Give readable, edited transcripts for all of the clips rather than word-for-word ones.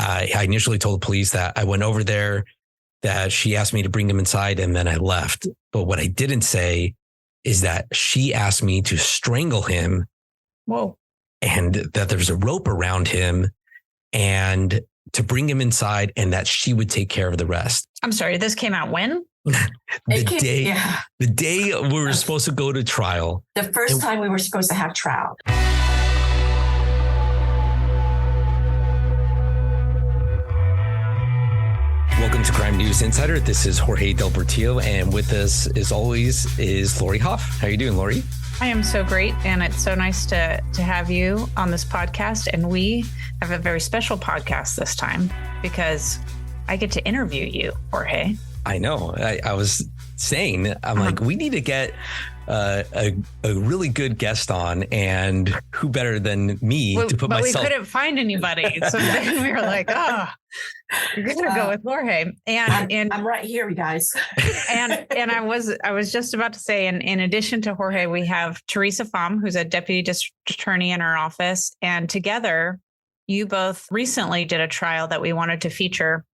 I initially told the police that I went over there, that she asked me to bring him inside, and then I left. But what I didn't say is that she asked me to strangle him. Whoa. And that there's a rope around him and to bring him inside, and that she would take care of the rest. I'm sorry, this came out when? The day we were supposed to go to trial. The first time we were supposed to have trial. Welcome to Crime News Insider. This is Jorge Del Portillo, and with us, as always, is Lori Hoff. How are you doing, Lori? I am so great, and it's so nice to have you on this podcast. And we have a very special podcast this time because I get to interview you, Jorge. I know. I was saying, I'm like, we need to get a really good guest on, and who better than me to put myself. But we couldn't find anybody, so then we were like, we're gonna go with Jorge. And I'm right here, you guys. and I was just about to say, in addition to Jorge, we have Teresa Pham, who's a deputy district attorney in our office, and together, you both recently did a trial that we wanted to feature.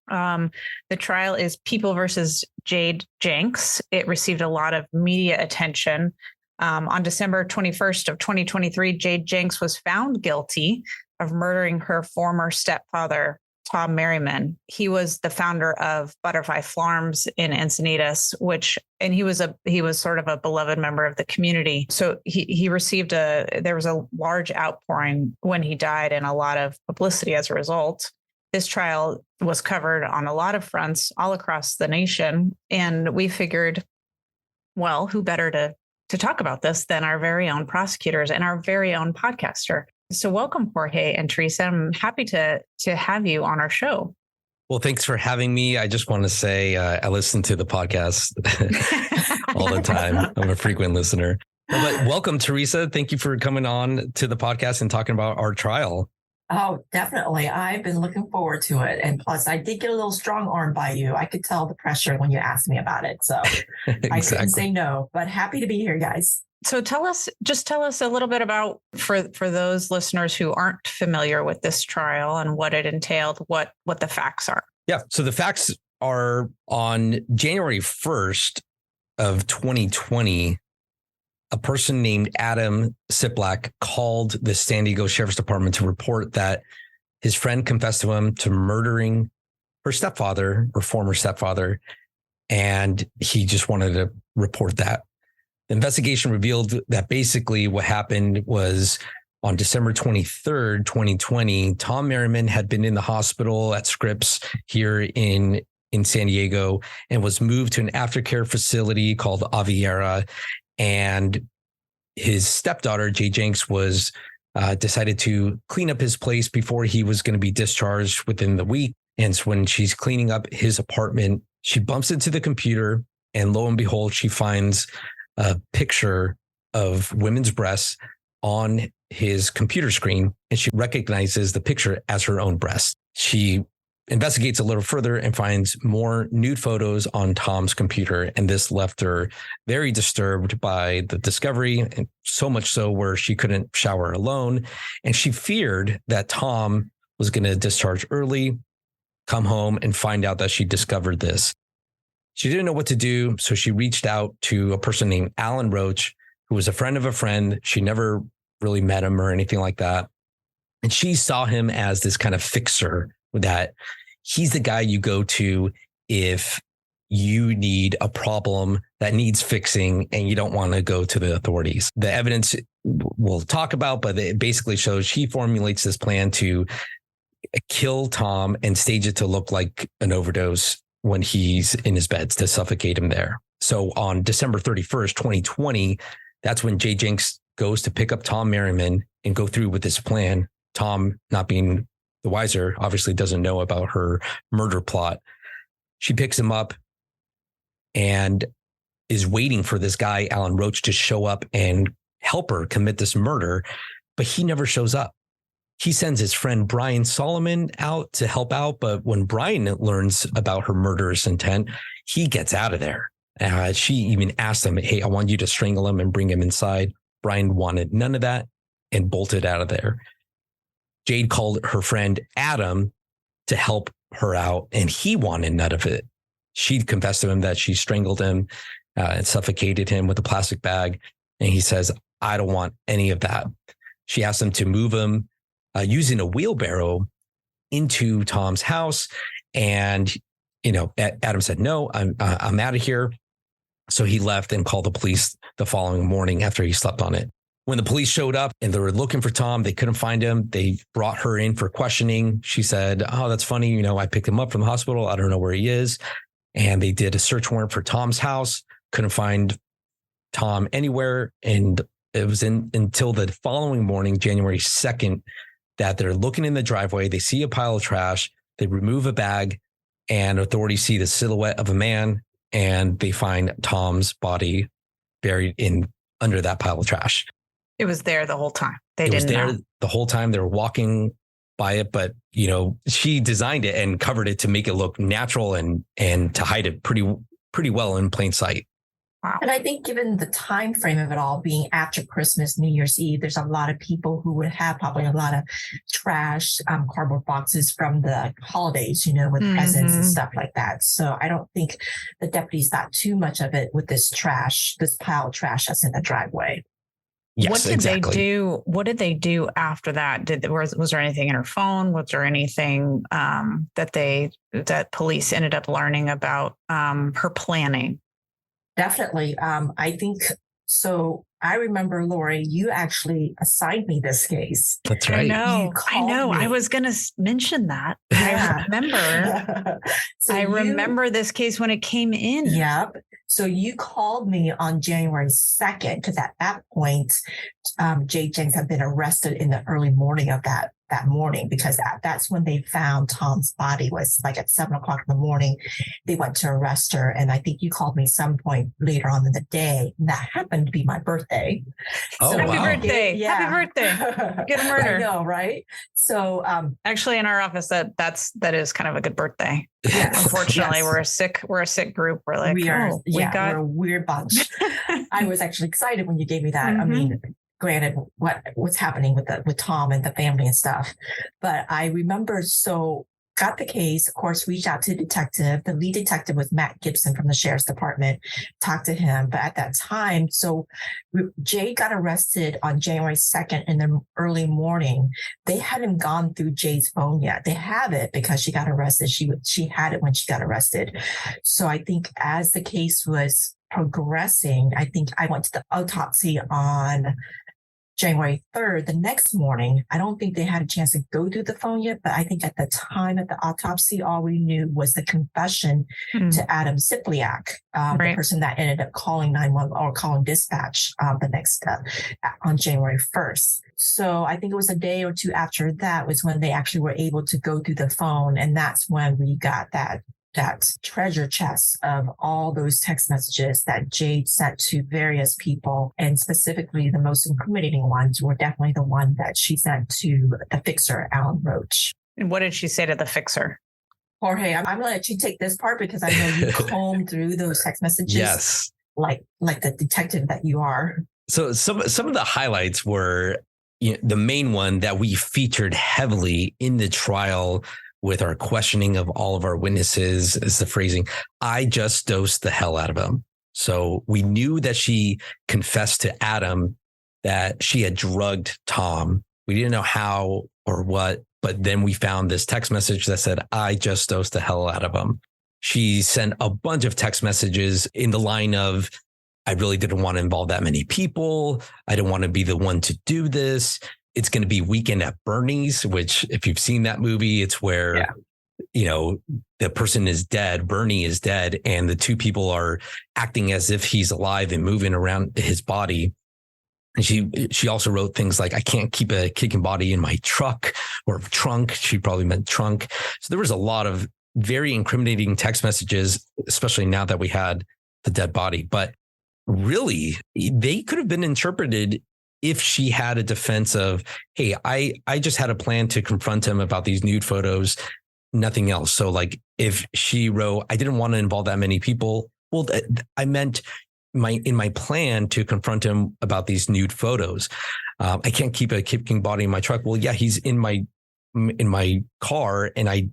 The trial is People versus Jade Janks. It received a lot of media attention. On December 21st of 2023, Jade Janks was found guilty of murdering her former stepfather, Pham Merriman. He was the founder of Butterfly Farms in Encinitas, and he was sort of a beloved member of the community. So he received there was a large outpouring when he died and a lot of publicity as a result. This trial was covered on a lot of fronts all across the nation. And we figured, well, who better to talk about this than our very own prosecutors and our very own podcaster. So welcome, Jorge and Teresa. I'm happy to have you on our show. Well, thanks for having me. I just want to say I listen to the podcast all the time. I'm a frequent listener. But welcome, Teresa. Thank you for coming on to the podcast and talking about our trial. Oh, definitely. I've been looking forward to it. And plus, I did get a little strong arm by you. I could tell the pressure when you asked me about it. So Exactly. I couldn't say no, but happy to be here, guys. So tell us a little bit about, for those listeners who aren't familiar with this trial and what it entailed, what the facts are. Yeah. So the facts are on January 1st of 2020, a person named Adam Siplak called the San Diego Sheriff's Department to report that his friend confessed to him to murdering her stepfather or former stepfather. And he just wanted to report that. The investigation revealed that basically what happened was on December 23rd, 2020, Pham Merriman had been in the hospital at Scripps here in San Diego and was moved to an aftercare facility called Aviera. And his stepdaughter, Jade Janks, was decided to clean up his place before he was going to be discharged within the week. And so when she's cleaning up his apartment, she bumps into the computer, and lo and behold, she finds a picture of women's breasts on his computer screen, and she recognizes the picture as her own breast. She investigates a little further and finds more nude photos on Tom's computer. And this left her very disturbed by the discovery, and so much so where she couldn't shower alone. And she feared that Tom was going to discharge early, come home and find out that she discovered this. She didn't know what to do. So she reached out to a person named Alan Roach, who was a friend of a friend. She never really met him or anything like that. And she saw him as this kind of fixer, that he's the guy you go to if you need a problem that needs fixing and you don't want to go to the authorities. The evidence we'll talk about, but it basically shows he formulates this plan to kill Tom and stage it to look like an overdose when he's in his bed, to suffocate him there. So on December 31st, 2020, that's when Jade Janks goes to pick up Pham Merriman and go through with this plan. Tom, not being the wiser, obviously doesn't know about her murder plot. She picks him up and is waiting for this guy, Alan Roach, to show up and help her commit this murder, but he never shows up. He sends his friend Brian Solomon out to help out, but when Brian learns about her murderous intent, he gets out of there. She even asked him, hey, I want you to strangle him and bring him inside. Brian wanted none of that and bolted out of there. Jade called her friend Adam to help her out, and he wanted none of it. She confessed to him that she strangled him and suffocated him with a plastic bag. And he says, I don't want any of that. She asked him to move him using a wheelbarrow into Tom's house. And, Adam said, no, I'm out of here. So he left and called the police the following morning after he slept on it. When the police showed up and they were looking for Tom, they couldn't find him. They brought her in for questioning. She said, oh, that's funny. I picked him up from the hospital. I don't know where he is. And they did a search warrant for Tom's house. Couldn't find Tom anywhere. And it was until the following morning, January 2nd, that they're looking in the driveway. They see a pile of trash. They remove a bag, and authorities see the silhouette of a man, and they find Tom's body buried under that pile of trash. It was there the whole time. It was there the whole time. They were walking by it, but she designed it and covered it to make it look natural and to hide it pretty well in plain sight. Wow. And I think given the time frame of it all being after Christmas, New Year's Eve, there's a lot of people who would have probably a lot of trash, cardboard boxes from the holidays, with presents and stuff like that. So I don't think the deputies thought too much of it with this pile of trash that's in the driveway. Yes, what did exactly. they do? What did they do after that? Was there anything in her phone? Was there anything that police ended up learning about her planning? Definitely. I think so. I remember, Lori, you actually assigned me this case. That's right. I know. I was going to mention that. Yeah. I remember. I remember this case when it came in. Yep. So you called me on January 2nd, because at that point, Jade Janks had been arrested in the early morning of that morning, because that's when they found Tom's body, was like at 7 o'clock in the morning. They went to arrest her. And I think you called me some point later on in the day. And that happened to be my birthday. Oh, so Happy birthday. Yeah. Happy birthday. Good murder. I know, right? So actually in our office, that is kind of a good birthday. Yes. Unfortunately, yes. We're a sick group. We're like, we're a weird bunch. I was actually excited when you gave me that. Mm-hmm. I mean, granted, what's happening with Tom and the family and stuff, but I remember, so got the case, of course, reached out to the detective. The lead detective was Matt Gibson from the sheriff's department, talked to him. But at that time, so Jade got arrested on January 2nd in the early morning. They hadn't gone through Jade's phone yet. They have it because she got arrested. She had it when she got arrested. So I think as the case was progressing, I think I went to the autopsy on January 3rd, the next morning. I don't think they had a chance to go through the phone yet, but I think at the time of the autopsy, all we knew was the confession to Adam Sipliak, the person that ended up calling 911 or calling dispatch the next on January 1st. So I think it was a day or two after that was when they actually were able to go through the phone. And that's when we got that treasure chest of all those text messages that Jade sent to various people. And specifically, the most incriminating ones were definitely the one that she sent to the fixer, Alan Roach. And what did she say to the fixer? Jorge, I'm going to let you take this part because I know you combed through those text messages. Yes. Like the detective that you are. So some of the highlights were the main one that we featured heavily in the trial with our questioning of all of our witnesses is the phrasing, I just dosed the hell out of him. So we knew that she confessed to Adam that she had drugged Tom. We didn't know how or what, but then we found this text message that said, I just dosed the hell out of him. She sent a bunch of text messages in the line of, I really didn't want to involve that many people. I didn't want to be the one to do this. It's going to be Weekend at Bernie's, which if you've seen that movie, it's where, the person is dead. Bernie is dead. And the two people are acting as if he's alive and moving around his body. And she also wrote things like, I can't keep a kicking body in my truck or trunk. She probably meant trunk. So there was a lot of very incriminating text messages, especially now that we had the dead body. But really, they could have been interpreted if she had a defense of, hey, I just had a plan to confront him about these nude photos, nothing else. So like if she wrote, I didn't want to involve that many people. Well, I meant in my plan to confront him about these nude photos. I can't keep a kicking body in my truck. Well, yeah, he's in my car and I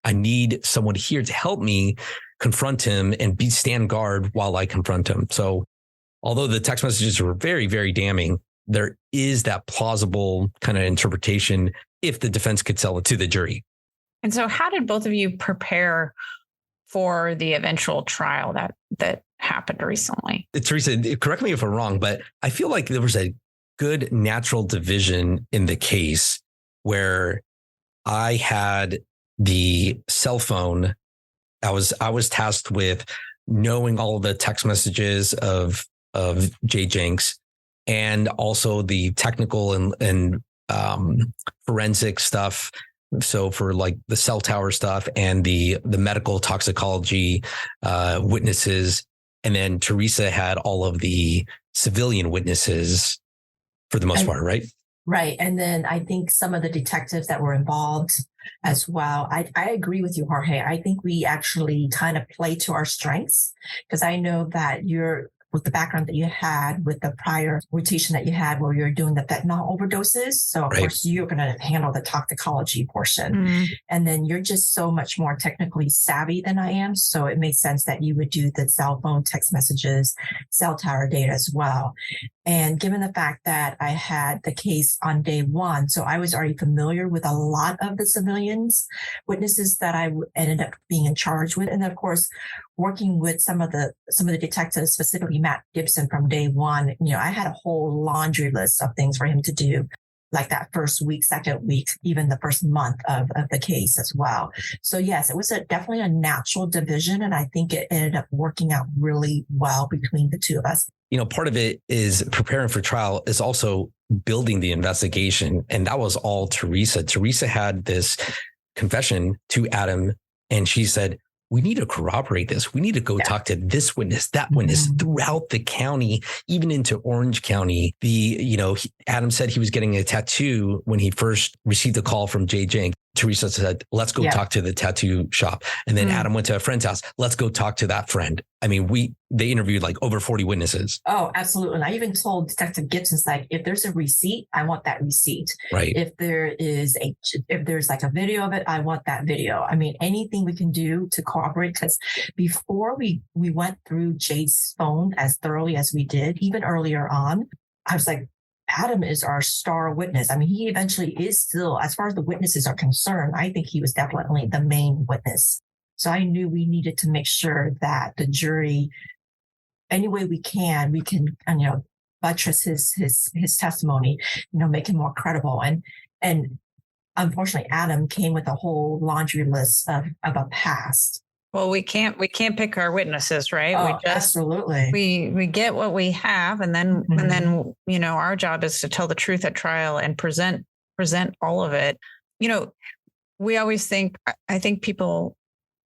I need someone here to help me confront him and stand guard while I confront him. So although the text messages were very, very damning, there is that plausible kind of interpretation if the defense could sell it to the jury. And so how did both of you prepare for the eventual trial that happened recently? Teresa, correct me if I'm wrong, but I feel like there was a good natural division in the case where I had the cell phone. I was tasked with knowing all of the text messages of Jade Janks and also the technical and forensic stuff. So for like the cell tower stuff and the medical toxicology witnesses. And then Teresa had all of the civilian witnesses for the most part, right? Right. And then I think some of the detectives that were involved as well. I agree with you, Jorge. I think we actually kind of play to our strengths because I know that with the background that you had with the prior rotation that you had where you're doing the fentanyl overdoses. So of course you're going to handle the toxicology portion. Mm-hmm. And then you're just so much more technically savvy than I am. So it makes sense that you would do the cell phone text messages, cell tower data as well. And given the fact that I had the case on day one, so I was already familiar with a lot of the civilians witnesses that I ended up being in charge with. And of course, working with some of the detectives, specifically Matt Gibson from day one, I had a whole laundry list of things for him to do, like that first week, second week, even the first month of the case as well. So yes, it was definitely a natural division. And I think it ended up working out really well between the two of us. Part of it is preparing for trial is also building the investigation. And that was all Teresa. Teresa had this confession to Adam and she said, we need to corroborate this. We need to go talk to this witness, that witness throughout the county, even into Orange County. Adam said he was getting a tattoo when he first received a call from Jade Janks. Teresa said, let's go talk to the tattoo shop. And then Adam went to a friend's house. Let's go talk to that friend. I mean, they interviewed like over 40 witnesses. Oh, absolutely. And I even told Detective Gibson's like, if there's a receipt, I want that receipt. Right. If there's like a video of it, I want that video. I mean, anything we can do to corroborate, because before we went through Jade's phone as thoroughly as we did, even earlier on, I was like, Adam is our star witness. I mean, he eventually is still, as far as the witnesses are concerned, I think he was definitely the main witness. So I knew we needed to make sure that the jury, any way we can, buttress his testimony, make him more credible. And unfortunately, Adam came with a whole laundry list of a past. Well, we can't pick our witnesses, right? Oh, absolutely. We get what we have, and then our job is to tell the truth at trial and present all of it. We always think, I think people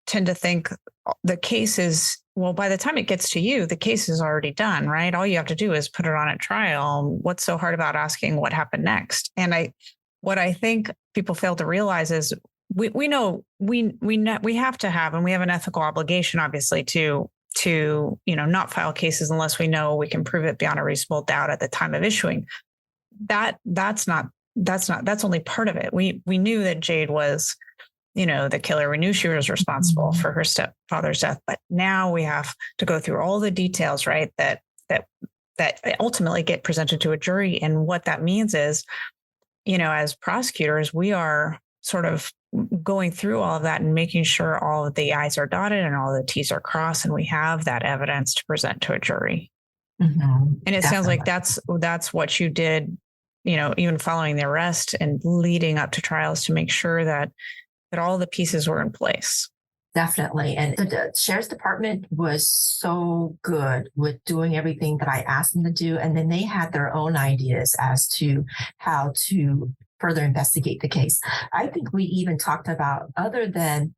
tend to think the case is, well, by the time it gets to you, the case is already done, right? All you have to do is put it on at trial. What's so hard about asking what happened next? And what I think people fail to realize is we know we have to have, and we have an ethical obligation, obviously, to not file cases unless we know we can prove it beyond a reasonable doubt at the time of issuing. That's only part of it. We knew that Jade was, the killer. We knew she was responsible for her stepfather's death, but now we have to go through all the details, right? That ultimately get presented to a jury. And what that means is, as prosecutors, we are sort of going through all of that and making sure all of the I's are dotted and all the T's are crossed, and we have that evidence to present to a jury. Mm-hmm. And it sounds like that's what you did, even following the arrest and leading up to trials, to make sure that all the pieces were in place. Definitely. And the sheriff's department was so good with doing everything that I asked them to do. And then they had their own ideas as to how to further investigate the case. I think we even talked about, other than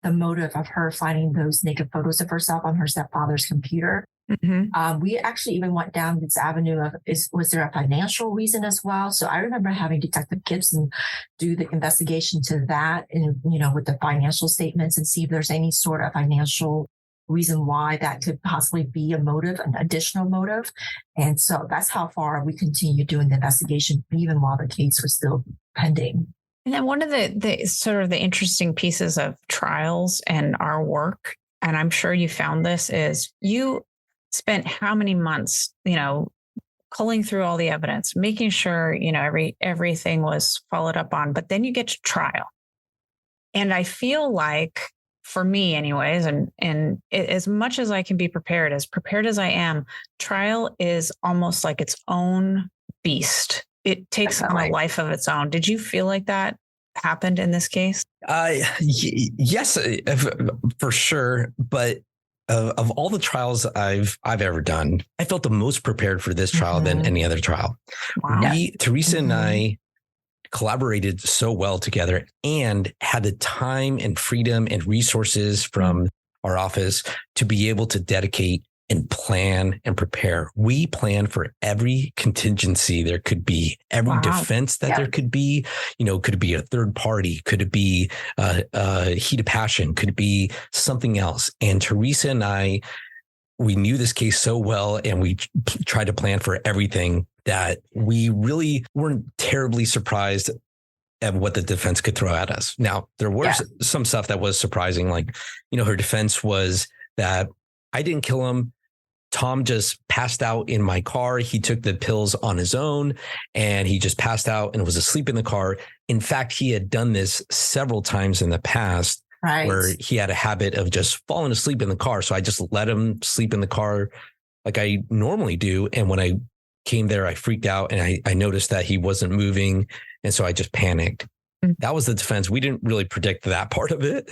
the motive of her finding those naked photos of herself on her stepfather's computer, we actually even went down this avenue of, was there a financial reason as well? So I remember having Detective Gibson do the investigation to that, and with the financial statements, and see if there's any sort of financial reason why that could possibly be a motive, an additional motive. And so that's how far we continued doing the investigation, even while the case was still pending. And then one of the sort of the interesting pieces of trials and our work, and I'm sure you found this, is you spent how many months, culling through all the evidence, making sure, everything was followed up on, but then you get to trial. And I feel like, for me anyways, and as much as I can be prepared as I am, trial is almost like its own beast. It takes on a life of its own. Did you feel like that happened in this case? Yes, for sure. But of all the trials I've ever done, I felt the most prepared for this trial than any other trial. Wow. Teresa and I collaborated so well together and had the time and freedom and resources from our office to be able to dedicate and plan and prepare. We planned for every contingency there could be, every defense that there could be. Could it be a third party? Could it be a heat of passion? Could it be something else? And Teresa and I, we knew this case so well, and we tried to plan for everything that we really weren't terribly surprised at what the defense could throw at us. Now, there was some stuff that was surprising, like, her defense was that I didn't kill him. Tom just passed out in my car. He took the pills on his own and he just passed out and was asleep in the car. In fact, he had done this several times in the past, where he had a habit of just falling asleep in the car. So I just let him sleep in the car like I normally do. And when I came there, I freaked out and I noticed that he wasn't moving. And so I just panicked. That was the defense. We didn't really predict that part of it.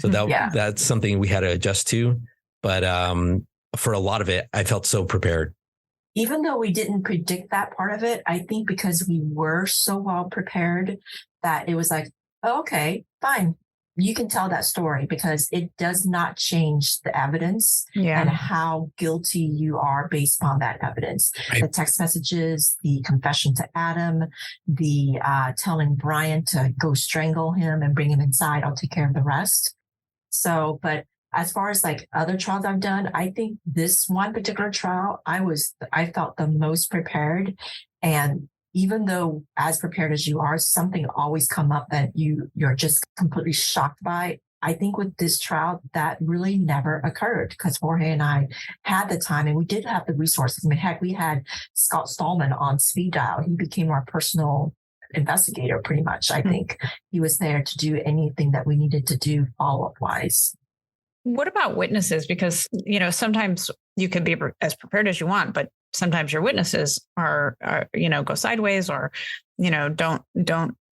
So that's something we had to adjust to. But for a lot of it, I felt so prepared. Even though we didn't predict that part of it, I think because we were so well prepared that it was like, oh, okay, fine. You can tell that story because it does not change the evidence and how guilty you are based on that evidence. Right. The text messages, the confession to Adam, the telling Brian to go strangle him and bring him inside. I'll take care of the rest. So, but as far as like other trials I've done, I think this one particular trial, I felt the most prepared. And even though as prepared as you are, something always come up that you're just completely shocked by. I think with this trial, that really never occurred because Jorge and I had the time and we did have the resources. I mean, heck, we had Scott Stallman on speed dial. He became our personal investigator pretty much. I think he was there to do anything that we needed to do follow-up wise. What about witnesses? Because, sometimes you can be as prepared as you want, but sometimes your witnesses are go sideways or, don't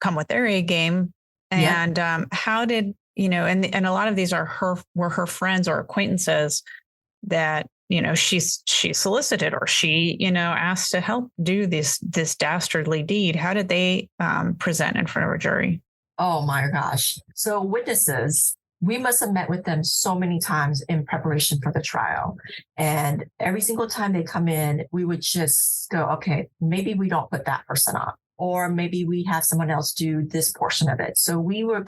come with their A game. And how did, and a lot of these were her friends or acquaintances that, she solicited or she, asked to help do this dastardly deed. How did they present in front of a jury? Oh my gosh. So witnesses, we must have met with them so many times in preparation for the trial. And every single time they come in, we would just go, okay, maybe we don't put that person on, or maybe we have someone else do this portion of it. So we were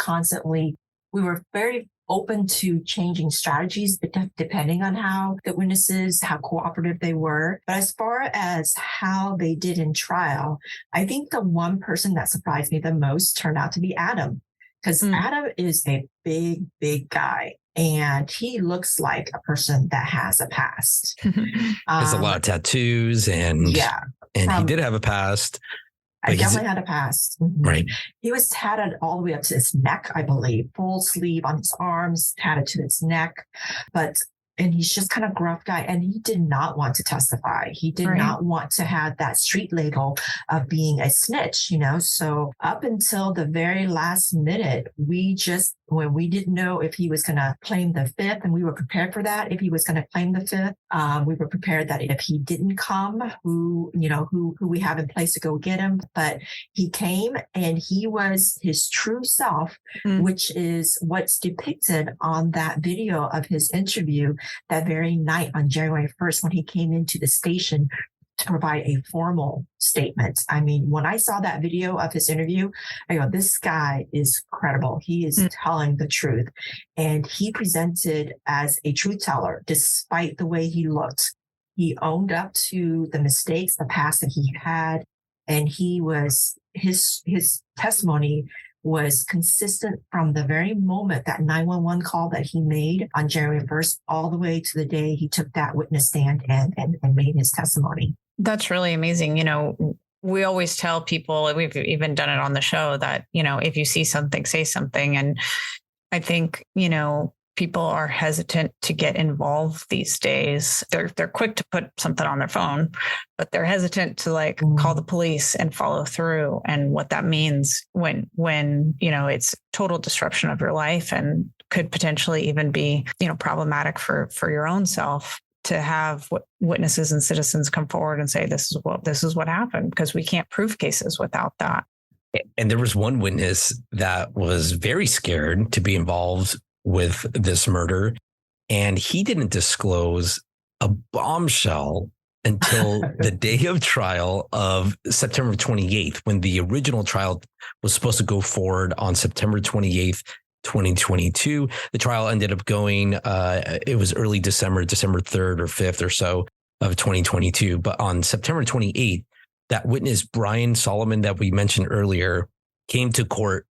very open to changing strategies depending on how the witnesses, how cooperative they were. But as far as how they did in trial, I think the one person that surprised me the most turned out to be Adam. Because Adam is a big, big guy, and he looks like a person that has a past. Has a lot of tattoos, and he did have a past. I definitely had a past. Right. He was tatted all the way up to his neck, I believe, full sleeve on his arms, tatted to his neck. And he's just kind of gruff guy. And he did not want to testify. He did not want to have that street label of being a snitch, So up until the very last minute, when we didn't know if he was going to claim the fifth, and we were prepared for that. If he was going to claim the fifth, we were prepared that if he didn't come, who we have in place to go get him. But he came and he was his true self, which is what's depicted on that video of his interview that very night on January 1st, when he came into the station to provide a formal statement. I mean, when I saw that video of his interview, I go, this guy is credible. He is telling the truth. And he presented as a truth teller, despite the way he looked. He owned up to the mistakes, the past that he had. And his testimony was consistent from the very moment that 911 call that he made on January 1st, all the way to the day he took that witness stand and made his testimony. That's really amazing. We always tell people, we've even done it on the show, that, if you see something, say something. And I think, people are hesitant to get involved these days. They're quick to put something on their phone, but they're hesitant to call the police and follow through. And what that means when it's total disruption of your life and could potentially even be, problematic for your own self, to have witnesses and citizens come forward and say, this is what happened, because we can't prove cases without that. And there was one witness that was very scared to be involved with this murder, and he didn't disclose a bombshell until the day of trial of September 28th, when the original trial was supposed to go forward on September 28th, 2022. The trial ended up going, it was early December 3rd or 5th or so of 2022. But on September 28th, that witness, Brian Solomon, that we mentioned earlier, came to court,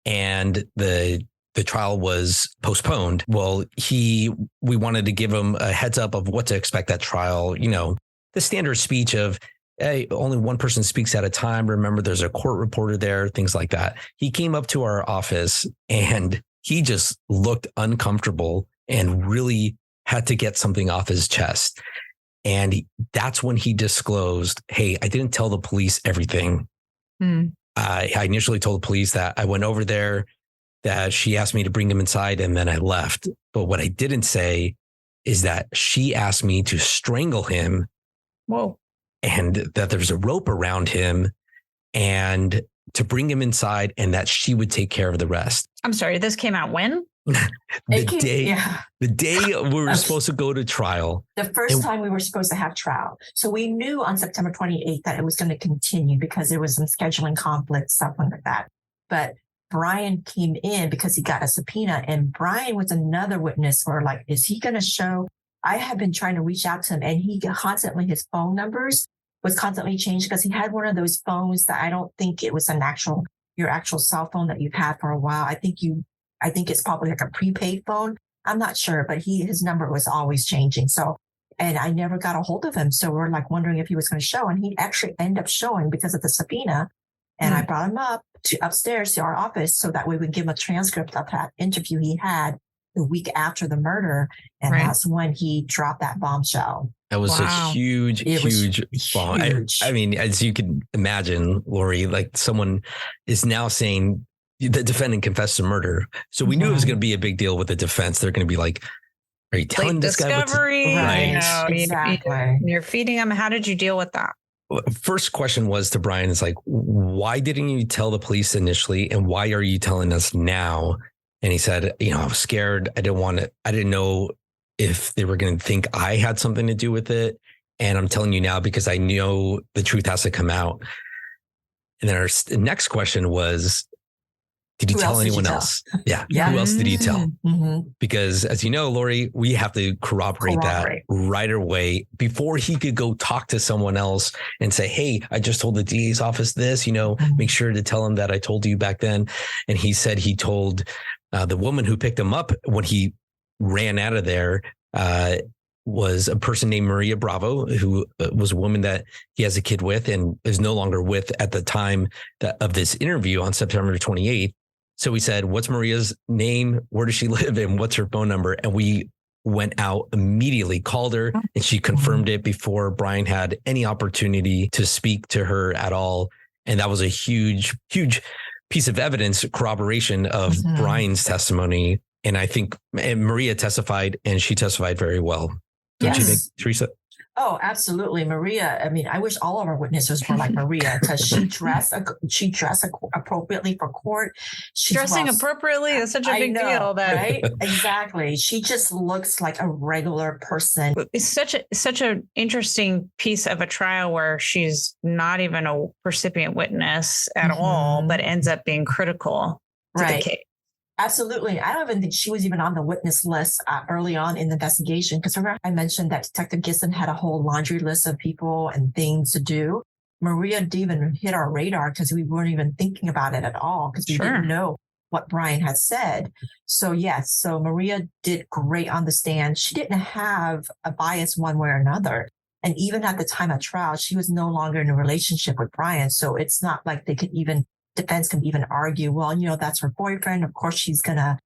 and the trial was postponed. Well, we wanted to give him a heads up of what to expect at trial. The standard speech of, hey, only one person speaks at a time. Remember, there's a court reporter there, things like that. He came up to our office and he just looked uncomfortable and really had to get something off his chest. And that's when he disclosed, hey, I didn't tell the police everything. I initially told the police that I went over there, that she asked me to bring him inside, and then I left. But what I didn't say is that she asked me to strangle him. Whoa. And that there's a rope around him and to bring him inside, and that she would take care of the rest. I'm sorry, this came out when? The day we were supposed to go to trial. The first time we were supposed to have trial. So we knew on September 28th that it was going to continue because there was some scheduling conflicts, something like that. But Brian came in because he got a subpoena, and Brian was another witness for is he going to show? I have been trying to reach out to him, and his phone numbers was constantly changed because he had one of those phones that I don't think it was your actual cell phone that you've had for a while. I think it's probably like a prepaid phone. I'm not sure, but his number was always changing. So, and I never got a hold of him. So we're wondering if he was going to show, and he actually ended up showing because of the subpoena. And I brought him up upstairs to our office so that we would give him a transcript of that interview he had the week after the murder. And that's when he dropped that bombshell. That was a huge bomb. I mean, as you can imagine, Lori, someone is now saying the defendant confessed to murder. So we knew it was going to be a big deal with the defense. They're going to be like, are you telling this guy what to do? Right. Exactly. You're feeding him. How did you deal with that? First question was to Brian, is why didn't you tell the police initially? And why are you telling us now? And he said, I was scared. I didn't know if they were going to think I had something to do with it. And I'm telling you now because I know the truth has to come out. And then our next question was, did you tell anyone else? Yeah. Who else did you tell? Mm-hmm. Because as you know, Lori, we have to corroborate that right away before he could go talk to someone else and say, hey, I just told the DA's office this, make sure to tell him that I told you back then. And he said he told the woman who picked him up when he ran out of there was a person named Maria Bravo, who was a woman that he has a kid with and is no longer with at the time of this interview on September 28th. So we said, what's Maria's name? Where does she live? And what's her phone number? And we went out immediately, called her, and she confirmed it before Brian had any opportunity to speak to her at all. And that was a huge, huge piece of evidence, corroboration of Brian's testimony. And I think Maria testified, and she testified very well. Don't you think, Teresa? Oh, absolutely. Maria. I mean, I wish all of our witnesses were like Maria because she dressed appropriately for court. Dressing appropriately is such a big deal. Right? Exactly. She just looks like a regular person. It's such an interesting piece of a trial where she's not even a recipient witness at all, but ends up being critical to the case. Absolutely. I don't even think she was even on the witness list early on in the investigation. Because remember, I mentioned that Detective Gisson had a whole laundry list of people and things to do. Maria didn't even hit our radar because we weren't even thinking about it at all because we didn't know what Brian had said. So yes, so Maria did great on the stand. She didn't have a bias one way or another. And even at the time of trial, she was no longer in a relationship with Brian. So it's not like defense can even argue, well, that's her boyfriend. Of course, she's going to,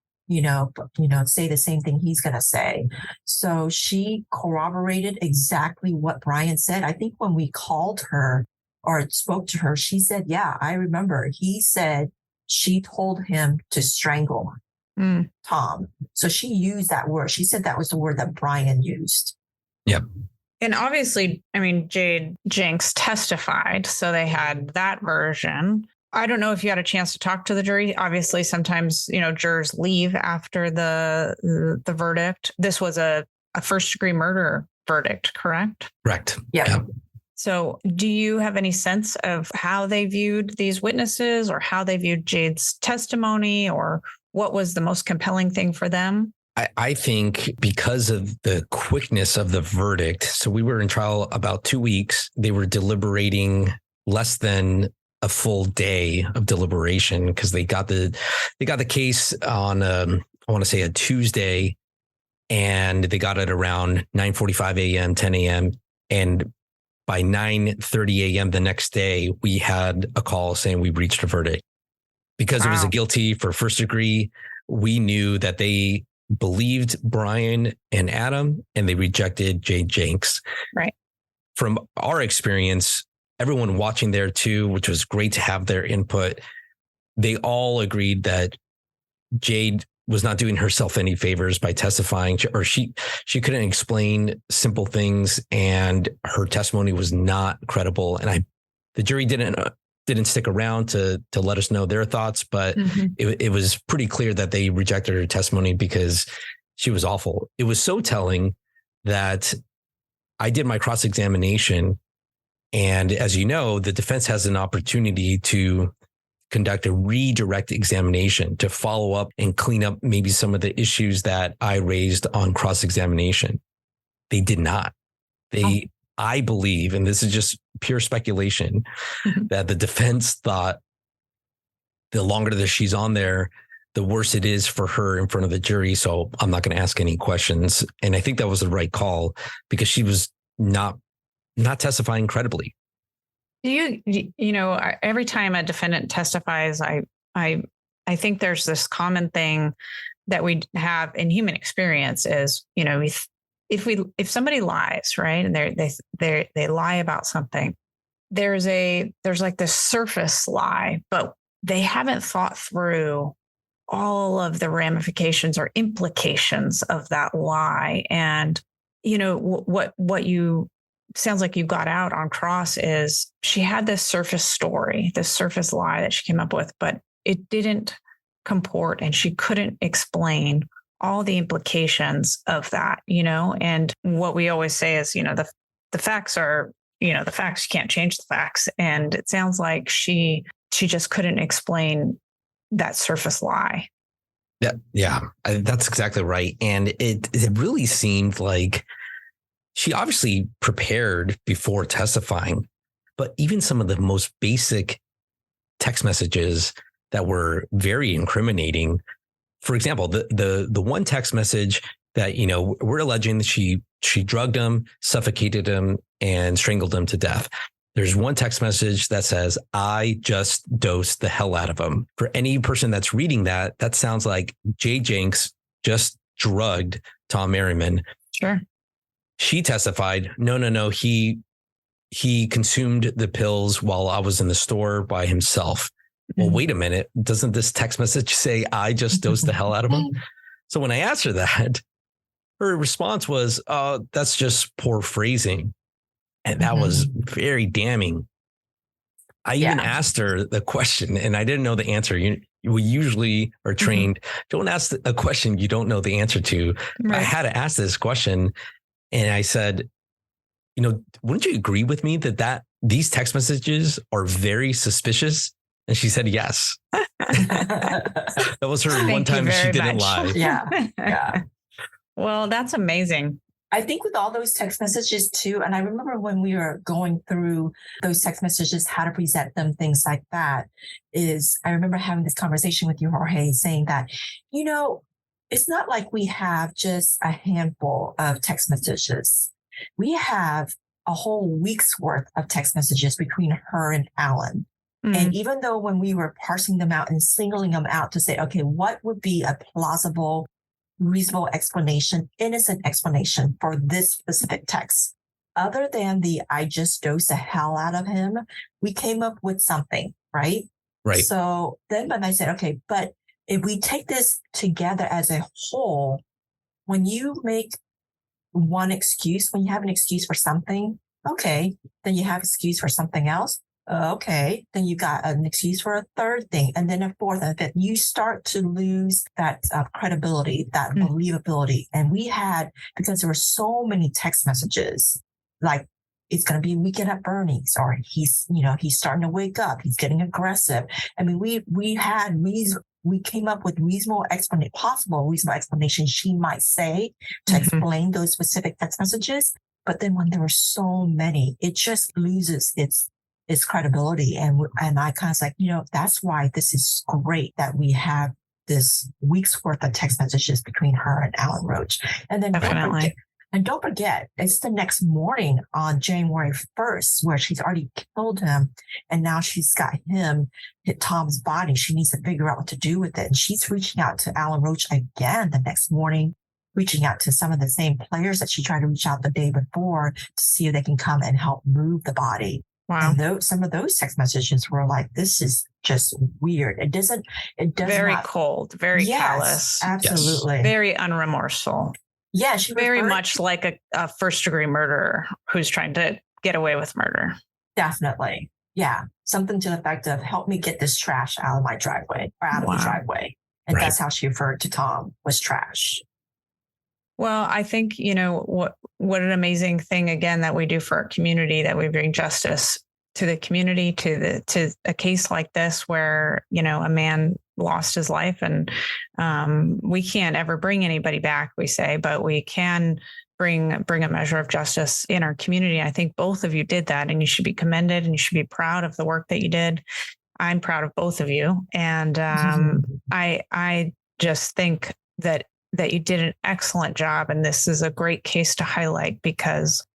say the same thing he's going to say. So she corroborated exactly what Brian said. I think when we called her or spoke to her, she said, yeah, I remember. He said she told him to strangle Tom. So she used that word. She said that was the word that Brian used. Yep. And obviously, I mean, Jade Janks testified, so they had that version. I don't know if you had a chance to talk to the jury. Obviously, sometimes, jurors leave after the verdict. This was a first-degree murder verdict, correct? Correct. Yeah. So do you have any sense of how they viewed these witnesses or how they viewed Jade's testimony, or what was the most compelling thing for them? I think because of the quickness of the verdict, so we were in trial about 2 weeks. They were deliberating less than a full day of deliberation because they got the case on I want to say a Tuesday, and they got it around 9:45 a.m., 10 a.m. And by 9:30 a.m. the next day, we had a call saying we reached a verdict. Because it was a guilty for first degree, we knew that they believed Brian and Adam, and they rejected Jade Janks. Right. From our experience, everyone watching there too, which was great to have their input, they all agreed that Jade was not doing herself any favors by testifying, or she couldn't explain simple things, and her testimony was not credible. And the jury didn't stick around to let us know their thoughts, but it was pretty clear that they rejected her testimony because she was awful. It was so telling that I did my cross-examination, and as you know, the defense has an opportunity to conduct a redirect examination to follow up and clean up maybe some of the issues that I raised on cross-examination. They did not. I believe, and this is just pure speculation, that the defense thought the longer that she's on there, the worse it is for her in front of the jury. So I'm not going to ask any questions. And I think that was the right call because she was not testifying credibly. Every time a defendant testifies, I think there's this common thing that we have in human experience is, if somebody lies, right, and they lie about something, there's like this surface lie, but they haven't thought through all of the ramifications or implications of that lie. And what you sounds like you got out on cross is she had this surface story, this surface lie that she came up with, but it didn't comport, and she couldn't explain all the implications of that, and what we always say is, the facts are, the facts, you can't change the facts. And it sounds like she just couldn't explain that surface lie. Yeah, that's exactly right. And it really seemed like she obviously prepared before testifying, but even some of the most basic text messages that were very incriminating. For example, the one text message that, we're alleging that she drugged him, suffocated him, and strangled him to death. There's one text message that says, I just dosed the hell out of him. For any person that's reading that sounds like Jade Janks just drugged Tom Merriman. Sure. She testified, no, he consumed the pills while I was in the store by himself. Well, wait a minute. Doesn't this text message say I just dosed the hell out of him? So when I asked her that, her response was, that's just poor phrasing. And that was very damning. I even asked her the question, and I didn't know the answer. We usually are trained, don't ask a question you don't know the answer to. Right. I had to ask this question, and I said, wouldn't you agree with me that these text messages are very suspicious? And she said, yes. That was her one time she didn't lie. Yeah. Well, that's amazing. I think with all those text messages too, and I remember when we were going through those text messages, how to present them, things like that, is I remember having this conversation with you, Jorge, saying that, it's not like we have just a handful of text messages. We have a whole week's worth of text messages between her and Alan. And even though when we were parsing them out and singling them out to say, okay, what would be a plausible, reasonable explanation, innocent explanation for this specific text, other than the I just dosed the hell out of him, we came up with something, right? Right. So then when I said, okay, but if we take this together as a whole, when you make one excuse, when you have an excuse for something, okay, then you have an excuse for something else. Okay, then you got an excuse for a third thing, and then a fourth and a fifth. You start to lose that credibility, that believability. And we had, because there were so many text messages, like it's going to be weekend at Bernie's, or he's starting to wake up, he's getting aggressive. I mean, we came up with possible reasonable explanations she might say to explain those specific text messages. But then when there were so many, it just loses its credibility. And I kind of like, that's why this is great that we have this week's worth of text messages between her and Alan Roach. And then don't forget, it's the next morning on January 1st where she's already killed him. And now she's got hit Tom's body. She needs to figure out what to do with it. And she's reaching out to Alan Roach again the next morning, reaching out to some of the same players that she tried to reach out the day before to see if they can come and help move the body. Wow. And some of those text messages were like, this is just weird. It does very cold, very callous. Absolutely. Yes. Very unremorseful. Yeah. She very much like a first degree murderer who's trying to get away with murder. Definitely. Yeah. Something to the effect of, help me get this trash out of my driveway or out of the driveway. And that's how she referred to Tom, was trash. Well, I think, what an amazing thing, again, that we do for our community, that we bring justice to the community, to a case like this where, a man lost his life, and we can't ever bring anybody back, we say, but we can bring a measure of justice in our community. I think both of you did that, and you should be commended, and you should be proud of the work that you did. I'm proud of both of you. And I just think that you did an excellent job. And this is a great case to highlight because,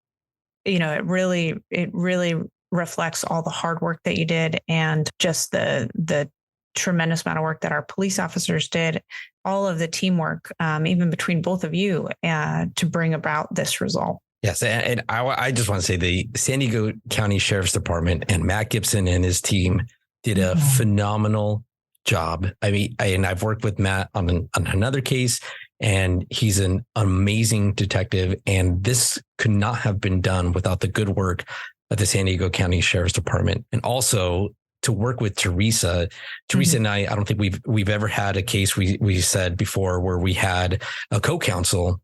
it really reflects all the hard work that you did, and just the tremendous amount of work that our police officers did, all of the teamwork, even between both of you, to bring about this result. Yes. And I just want to say the San Diego County Sheriff's Department and Matt Gibson and his team did a phenomenal job. I mean, and I've worked with Matt on another case, and he's an amazing detective. And this could not have been done without the good work of the San Diego County Sheriff's Department. And also to work with Teresa and I don't think we've ever had a case we said before where we had a co-counsel.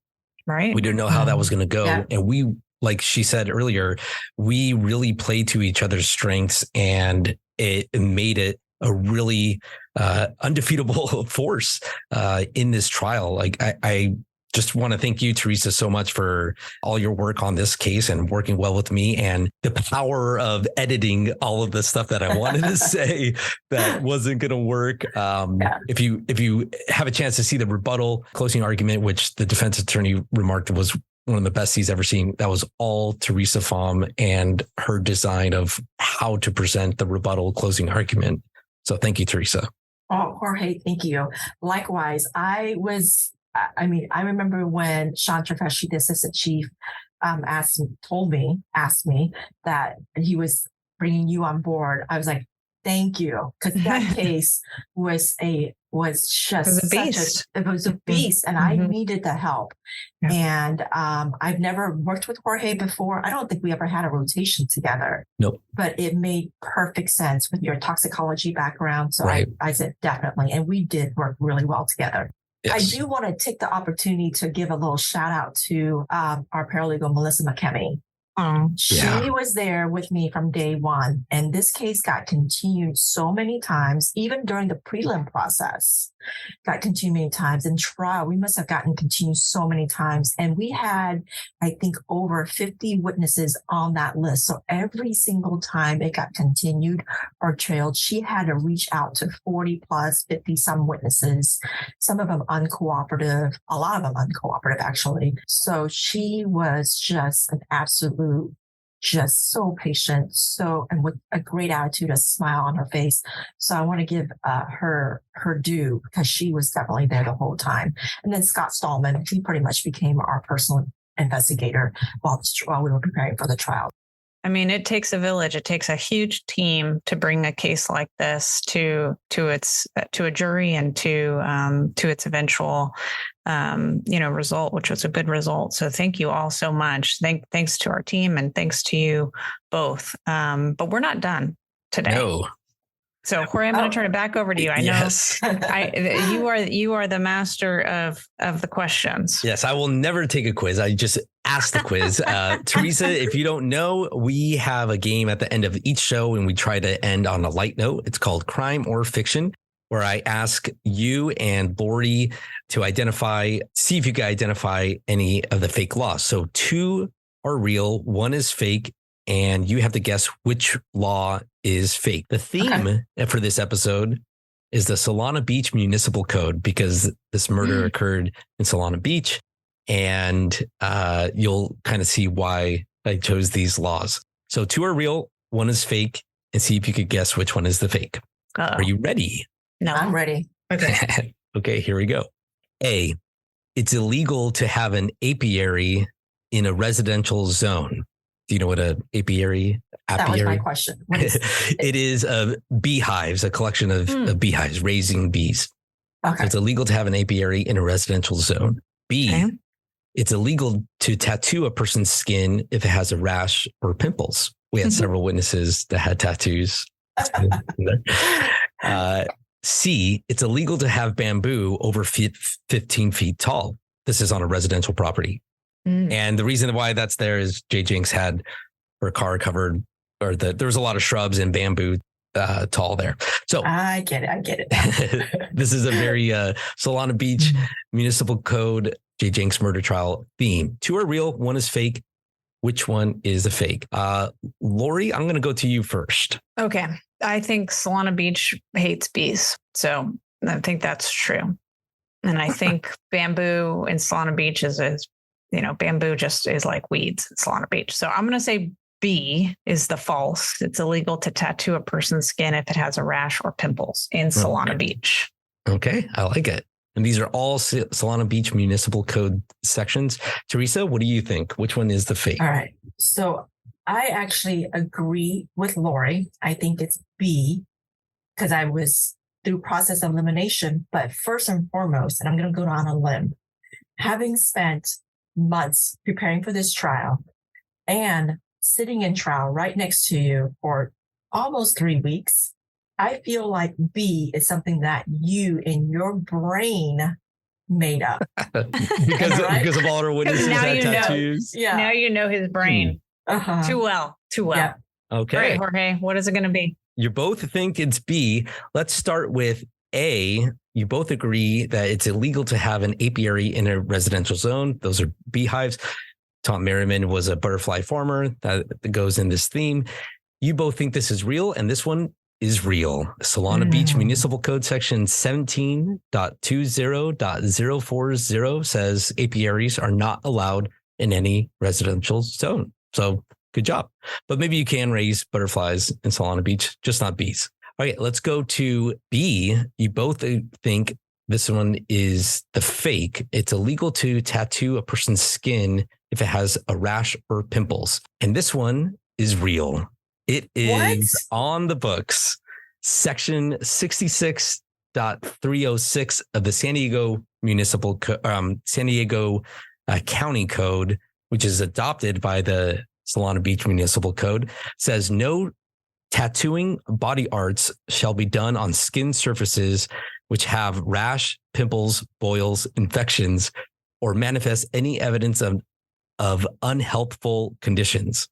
Right. We didn't know how that was going to go. Yeah. And we, like she said earlier, we really played to each other's strengths, and it made it a really undefeatable force in this trial. Like I just want to thank you, Teresa, so much for all your work on this case and working well with me, and the power of editing all of the stuff that I wanted to say that wasn't going to work. If you have a chance to see the rebuttal closing argument, which the defense attorney remarked was one of the best he's ever seen, that was all Teresa Pham and her design of how to present the rebuttal closing argument. So thank you, Teresa. Oh, Jorge, thank you. Likewise, I remember when Sean Trafeshi, the assistant chief, asked me that he was bringing you on board. I was like, thank you, because that case was a beast, and I needed the help. Yeah. And I've never worked with Jorge before. I don't think we ever had a rotation together. Nope. But it made perfect sense with your toxicology background. So right. I said definitely, and we did work really well together. Yes. I do want to take the opportunity to give a little shout out to our paralegal, Melissa McKemmy. Oh, She was there with me from day one. And this case got continued so many times, even during the prelim process, got continued many times. In trial, we must have gotten continued so many times. And we had, I think, over 50 witnesses on that list. So every single time it got continued or trailed, she had to reach out to 40 plus, 50 some witnesses, some of them uncooperative, a lot of them uncooperative, actually. So she was just an absolute, just so patient, and with a great attitude, a smile on her face. So I want to give her due, because she was definitely there the whole time. And then Scott Stallman, he pretty much became our personal investigator while we were preparing for the trial. I mean, it takes a village. It takes a huge team to bring a case like this to a jury and to its eventual result, which was a good result. So thank you all so much. Thanks to our team, and thanks to you both. But we're not done today. No. So Jorge, I'm going to turn it back over to you. I know Yes. you are the master of the questions. Yes, I will never take a quiz. I just ask the quiz. Teresa, if you don't know, we have a game at the end of each show, and we try to end on a light note. It's called Crime or Fiction, where I ask you and Lori to see if you can identify any of the fake laws. So 2 are real, 1 is fake, and you have to guess which law is fake. The theme for this episode is the Solana Beach Municipal Code, because this murder occurred in Solana Beach, and you'll kind of see why I chose these laws. So 2 are real, 1 is fake, and see if you could guess which one is the fake. Uh-oh. Are you ready? No, I'm ready. Okay. Okay, here we go. A, it's illegal to have an apiary in a residential zone. Do you know what an apiary? That was my question. What is It is beehives, a collection of beehives, raising bees. Okay. So it's illegal to have an apiary in a residential zone. B, it's illegal to tattoo a person's skin if it has a rash or pimples. We had several witnesses that had tattoos. C, it's illegal to have bamboo over 15 feet tall. This is on a residential property. And the reason why that's there is Jade Janks had her car covered, or there was a lot of shrubs and bamboo tall there. So I get it. This is a very Solana Beach Municipal Code Jade Janks murder trial theme. 2 are real, 1 is fake. Which one is a fake? Lori, I'm going to go to you first. Okay. I think Solana Beach hates bees. So I think that's true. And I think bamboo in Solana Beach is bamboo just is like weeds in Solana Beach. So I'm going to say B is the false. It's illegal to tattoo a person's skin if it has a rash or pimples in Solana Beach. Okay. I like it. And these are all Solana Beach Municipal Code sections. Teresa, what do you think? Which one is the fake? All right. So I actually agree with Lori. I think it's B, because I was through process of elimination. But first and foremost, and I'm going to go on a limb, having spent months preparing for this trial and sitting in trial right next to you for almost 3 weeks, I feel like B is something that you in your brain made up. because of all our witnesses now had you know. tattoos. Yeah. Now you know his brain too well. Yeah. Okay. All right, Jorge, what is it going to be? You both think it's B. Let's start with A. You both agree that it's illegal to have an apiary in a residential zone. Those are beehives. Tom Merriman was a butterfly farmer. That goes in this theme. You both think this is real, and this one is real. Solana Beach Municipal Code section 17.20.040 says apiaries are not allowed in any residential zone. So good job. But maybe you can raise butterflies in Solana Beach, just not bees. Okay, let's go to B. You both think this one is the fake. It's illegal to tattoo a person's skin if it has a rash or pimples. And this one is real. It is on the books. Section 66.306 of the San Diego County Code, which is adopted by the Solana Beach Municipal Code, says no tattooing body arts shall be done on skin surfaces which have rash, pimples, boils, infections, or manifest any evidence of of unhealthful conditions.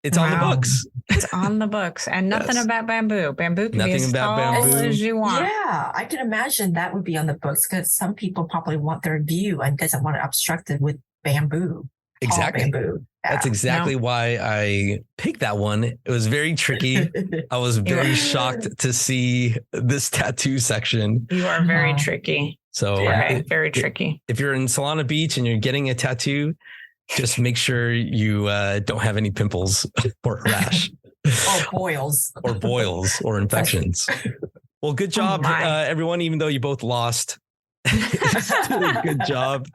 It's on the books. It's on the books, and nothing about bamboo. Bamboo can Nothing be as about tall bamboo. as you want. Yeah, I can imagine that would be on the books because some people probably want their view and doesn't want to obstruct it with bamboo. Exactly. Bamboo. That's exactly why I picked that one. It was very tricky. I was very shocked to see this tattoo section. You are very tricky. So very tricky. If you're in Solana Beach and you're getting a tattoo, just make sure you don't have any pimples or rash. Or boils. Or infections. Well, good job, everyone, even though you both lost. Good job.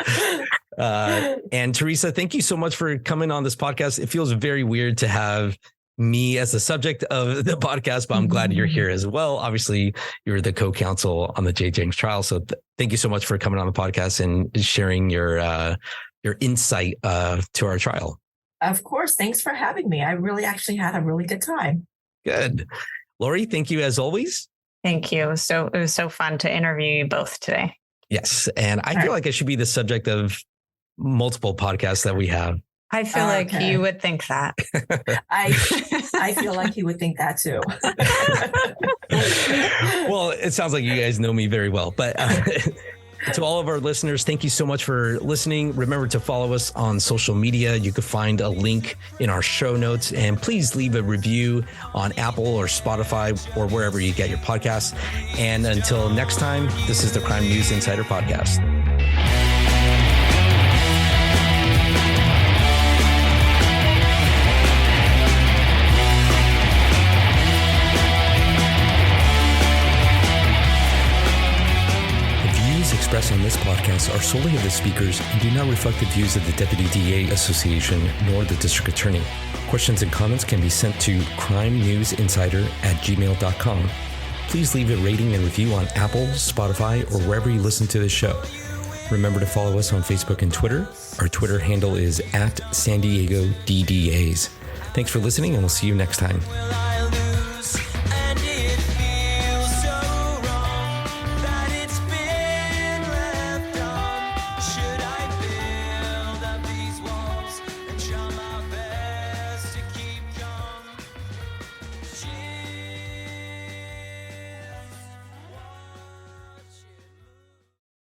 And Teresa, thank you so much for coming on this podcast. It feels very weird to have me as the subject of the podcast, but I'm glad you're here as well. Obviously, you're the co-counsel on the Jade Janks trial. So thank you so much for coming on the podcast and sharing your insight to our trial. Of course. Thanks for having me. I really actually had a really good time. Good. Lori, thank you as always. Thank you. It was so fun to interview you both today. Yes. And I feel like I should be the subject of multiple podcasts that we have. I feel like you would think that. I feel like you would think that too. Well, it sounds like you guys know me very well, but to all of our listeners, thank you so much for listening. Remember to follow us on social media. You can find a link in our show notes, and please leave a review on Apple or Spotify or wherever you get your podcasts. And until next time, this is the Crime News Insider Podcast. Expressed on this podcast are solely of the speakers and do not reflect the views of the Deputy DA Association nor the District Attorney. Questions and comments can be sent to crimenewsinsider@gmail.com. Please leave a rating and review on Apple, Spotify, or wherever you listen to this show. Remember to follow us on Facebook and Twitter. Our Twitter handle is @SanDiegoDDAs. Thanks for listening, and we'll see you next time.